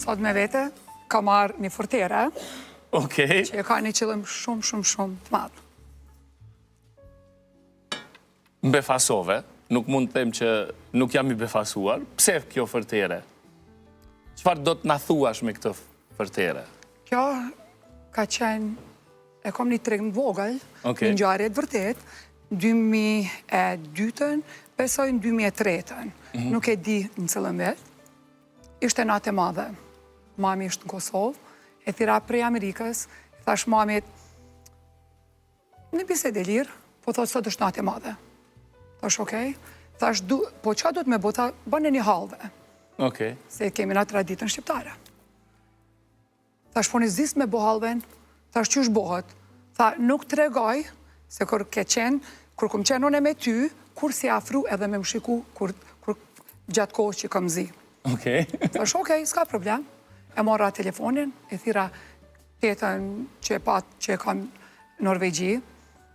Sot me vete, ka marrë një fortere, Okej. që e ka një qëllim shumë të madhë. Mbefasove, nuk mund të them që nuk jam i befasuar. Pse kjo fortere? Çfarë do të na thuash me këtë fortere? Kjo ka qenë, e kom një tregë në vogël, Okej. një ngjarje të vërtet, 2002-ën, besoj në 2003-ën. Nuk e di në cilën vetë. Ishte natë e madhe. Mami ishte në Kosovë, e thira prej Amerikës, thash mamit, në bisedë e lirë, po thotë sot është natë e madhe. Thash okej. Thash, po qa do të me bota, bënë një halve, Okej. se kemi na traditën shqiptare. Thash, po në zis me bo halven, thash, që është bohët? Tha, nuk të regoj, se kur kom qenë une me ty, kur si afru edhe me më shiku, kur gjatë kohës që kam zi. Okej. Thash, okej, s'ka problem. E mora telefonin, e thira tetën që e kam Norvegji,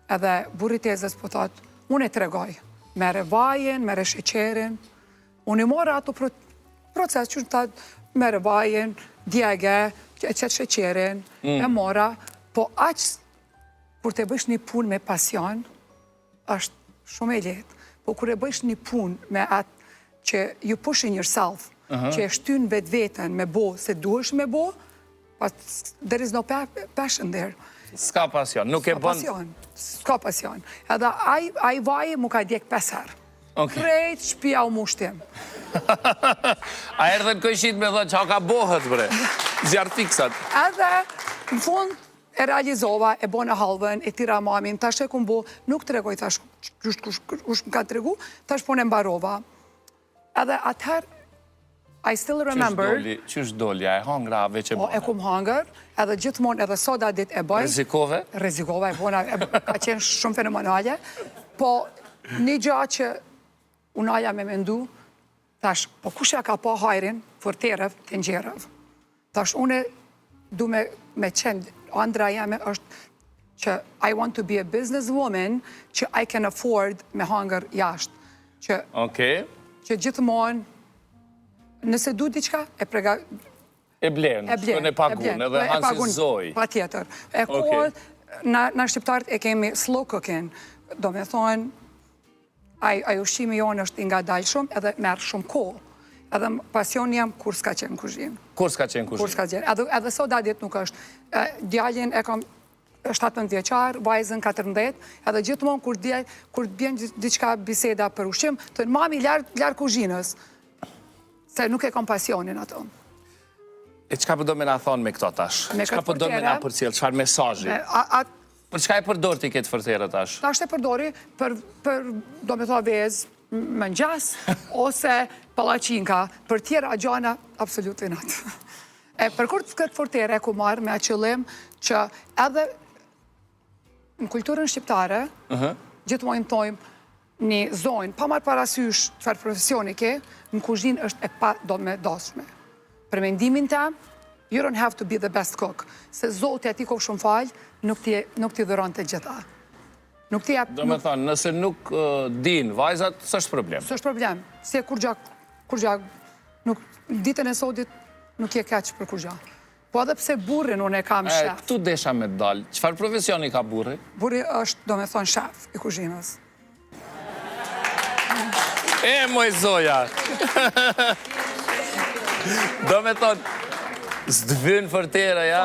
edhe burri tezës po thotë, unë e të regoj, mere vajen, mere sheqerin, unë i mora ato proces që të mere vajen, djege, e qëtë sheqerin, e mora, po aqë, kur të bësh një pun me pasion, është shumë e letë, po kur e bësh një pun me atë që you pushing yourself, që e shtyn vetë vetën me bo, se duhesh me bo, there is no passion there. S'ka pasion, nuk e bën. S'ka pasion. Edhe aj vaje mu ka djek 5 herë. Okej. Krejt shpia u mushtim. A erdhen këjshit me thënë që ka bohët, bre. Zjarë fiksat. Edhe, në fund, e realizova, e bona halvën, e tira mamin, tash e kumbo, nuk të regoj, tash kush më ka të regu, tash po në mbarova. Edhe atëherë, I still remember... Qysh doli, a e hangra veç e Po, e kum hangër, edhe gjithmonë, edhe soda dit e bëj. Rezikove? Rezikova, e bona, ka qenë shumë fenomenale. Po, një gja që unaja me mendu, tash, po kush ja ka pa hajrin, forterëv, të njerëv. Tash, une du me qenë, andra jame është që I want to be a businesswoman, që I can afford me hangër jashtë. Okej. Që gjithmonë, nëse du diqka, E blenë, shkën e pagun, edhe hanë si zoj. Pa tjetër. E kohët, na shqiptarët e kemi slow cooking, do me thonë, aj ushqimi jonë është nga dalë shumë, edhe merë shumë kohë. Edhe pasion jam kur s'ka qenë kuzhinë. Kur s'ka qenë kuzhinë? Kur s'ka qenë. Edhe sot dadit nuk është. Djallin e kam 17 vjeqar, vajzën 14, edhe gjithmonë kur bjen diqka biseda për ushqim, të në mami ljarë kuzhinës. Se nuk e kom pasionin ato. E qka përdo me na thonë me këto tash? Qka përdo me na për cilë, qfar mesajji? Për qka e përdor ti këtë fortere tash? Tash e përdori për, do me tha vez, më ngjas, ose palacinka, për tjera gjana, absolut vinat. E për kur këtë fortere e ku marrë me qëllim që edhe në kulturën shqiptare, gjithmonë thojmë, një zonjë, pa marrë parasysh çfarë profesioni ke, në kuzhinë është e pa do me dashme. Për mendimin tam, you don't have to be the best cook. Se Zoti ati kohë shumë falë, nuk t'i dhëron të gjitha. Nuk t'i jap... Do me thonë, nëse nuk din vajzat, së është problem. Së është problem. Se kur gjak, ditën e sotit nuk je keq për kur gjak. Po edhe pse burrin unë e kam shef. Këtu desha me dalë. Çfarë profesioni ka burri? Burri është, do me thonë, shef i kuzhinës. E, moj zoja! Do me thonë, s'dvyn fortera, ja?